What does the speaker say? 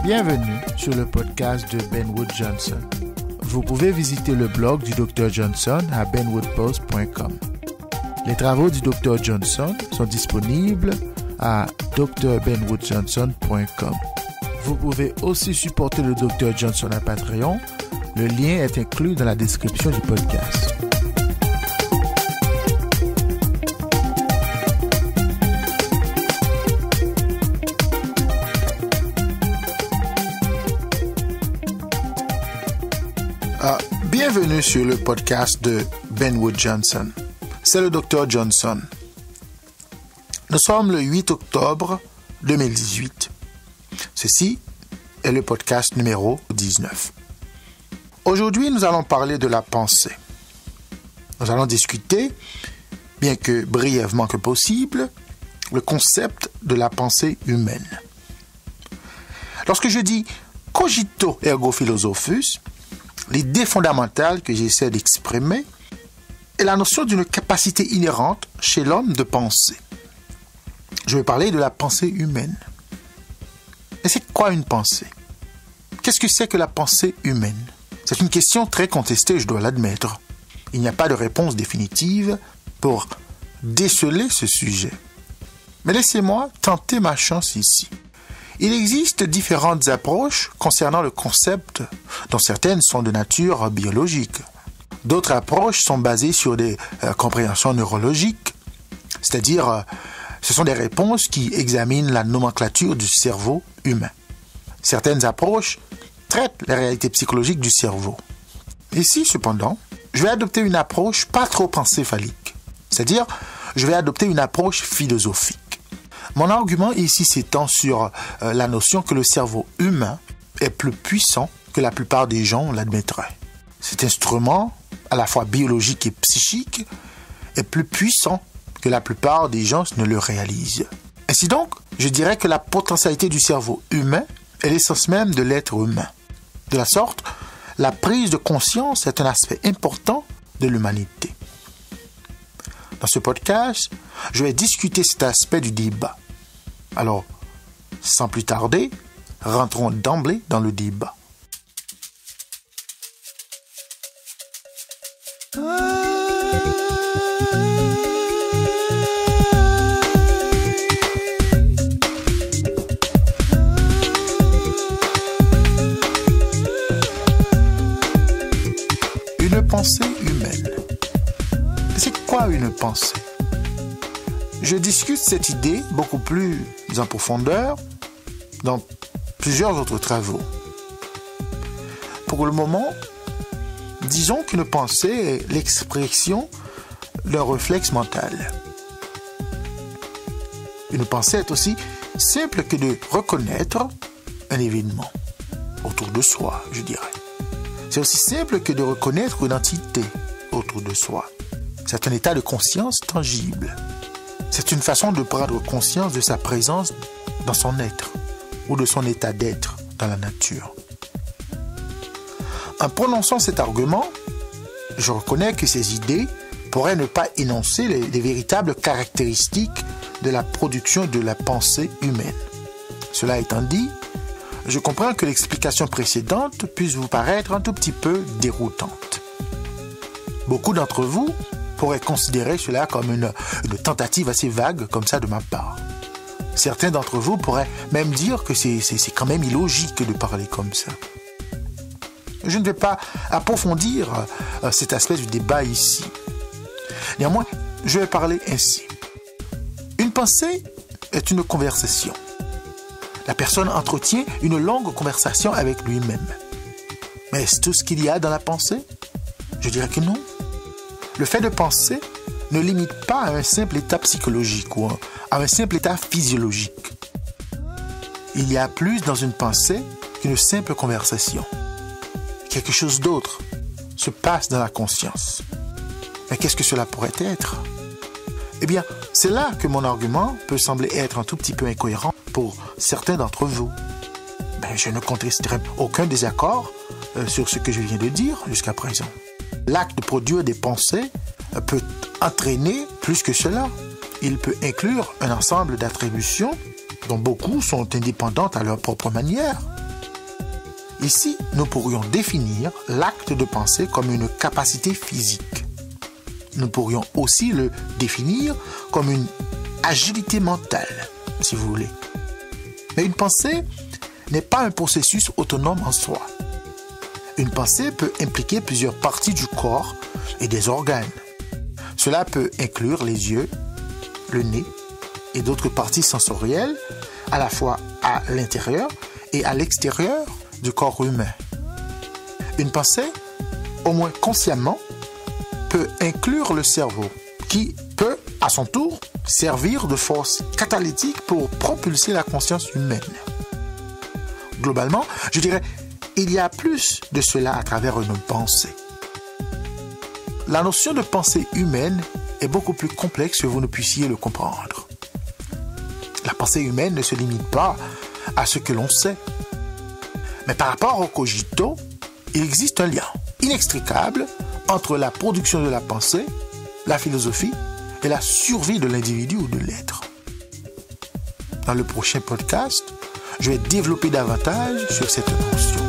Bienvenue sur le podcast de Benwood Johnson. Vous pouvez visiter le blog du Dr Johnson à benwoodpost.com. Les travaux du Dr Johnson sont disponibles à drbenwoodjohnson.com. Vous pouvez aussi supporter le Dr Johnson à Patreon. Le lien est inclus dans la description du podcast. Bienvenue sur le podcast de Benwood Johnson. C'est le Dr Johnson. Nous sommes le 8 octobre 2018. Ceci est le podcast numéro 19. Aujourd'hui, nous allons parler de la pensée. Nous allons discuter, bien que brièvement que possible, le concept de la pensée humaine. Lorsque je dis cogito ergo philosophus, l'idée fondamentale que j'essaie d'exprimer est la notion d'une capacité inhérente chez l'homme de penser. Je vais parler de la pensée humaine. Et c'est quoi une pensée? Qu'est-ce que c'est que la pensée humaine? C'est une question très contestée, je dois l'admettre. Il n'y a pas de réponse définitive pour déceler ce sujet. Mais laissez-moi tenter ma chance ici. Il existe différentes approches concernant le concept, dont certaines sont de nature biologique. D'autres approches sont basées sur des compréhensions neurologiques, c'est-à-dire ce sont des réponses qui examinent la nomenclature du cerveau humain. Certaines approches traitent la réalité psychologique du cerveau. Ici, cependant, je vais adopter une approche pas trop encéphalique, c'est-à-dire je vais adopter une approche philosophique. Mon argument ici s'étend sur la notion que le cerveau humain est plus puissant que la plupart des gens l'admettraient. Cet instrument, à la fois biologique et psychique, est plus puissant que la plupart des gens ne le réalisent. Ainsi donc, je dirais que la potentialité du cerveau humain est l'essence même de l'être humain. De la sorte, la prise de conscience est un aspect important de l'humanité. Dans ce podcast, je vais discuter cet aspect du débat. Alors, sans plus tarder, rentrons d'emblée dans le débat. Une pensée humaine. C'est quoi une pensée? Je discute cette idée beaucoup plus en profondeur dans plusieurs autres travaux. Pour le moment, disons qu'une pensée est l'expression d'un réflexe mental. Une pensée est aussi simple que de reconnaître un événement autour de soi, je dirais. C'est aussi simple que de reconnaître une entité autour de soi. C'est un état de conscience tangible. C'est une façon de prendre conscience de sa présence dans son être ou de son état d'être dans la nature. En prononçant cet argument, je reconnais que ces idées pourraient ne pas énoncer les véritables caractéristiques de la production de la pensée humaine. Cela étant dit, je comprends que l'explication précédente puisse vous paraître un tout petit peu déroutante. Beaucoup d'entre vous pourraient considérer cela comme une tentative assez vague, comme ça de ma part. Certains d'entre vous pourraient même dire que c'est quand même illogique de parler comme ça. Je ne vais pas approfondir cet aspect du débat ici. Néanmoins, je vais parler ainsi. Une pensée est une conversation. La personne entretient une longue conversation avec lui-même. Mais est-ce tout ce qu'il y a dans la pensée? Je dirais que non. Le fait de penser ne limite pas à un simple état psychologique ou à un simple état physiologique. Il y a plus dans une pensée qu'une simple conversation. Quelque chose d'autre se passe dans la conscience. Mais qu'est-ce que cela pourrait être? Eh bien, c'est là que mon argument peut sembler être un tout petit peu incohérent pour certains d'entre vous. Je ne contesterai aucun désaccord sur ce que je viens de dire jusqu'à présent. L'acte de produire des pensées peut entraîner plus que cela. Il peut inclure un ensemble d'attributions dont beaucoup sont indépendantes à leur propre manière. Ici, nous pourrions définir l'acte de penser comme une capacité physique. Nous pourrions aussi le définir comme une agilité mentale, si vous voulez. Mais une pensée n'est pas un processus autonome en soi. Une pensée peut impliquer plusieurs parties du corps et des organes. Cela peut inclure les yeux, le nez et d'autres parties sensorielles, à la fois à l'intérieur et à l'extérieur du corps humain. Une pensée, au moins consciemment, peut inclure le cerveau, qui peut, à son tour, servir de force catalytique pour propulser la conscience humaine. Globalement, je dirais, il y a plus de cela à travers une pensée. La notion de pensée humaine est beaucoup plus complexe que vous ne puissiez le comprendre. La pensée humaine ne se limite pas à ce que l'on sait. Mais par rapport au cogito, il existe un lien inextricable entre la production de la pensée, la philosophie et la survie de l'individu ou de l'être. Dans le prochain podcast, je vais développer davantage sur cette notion.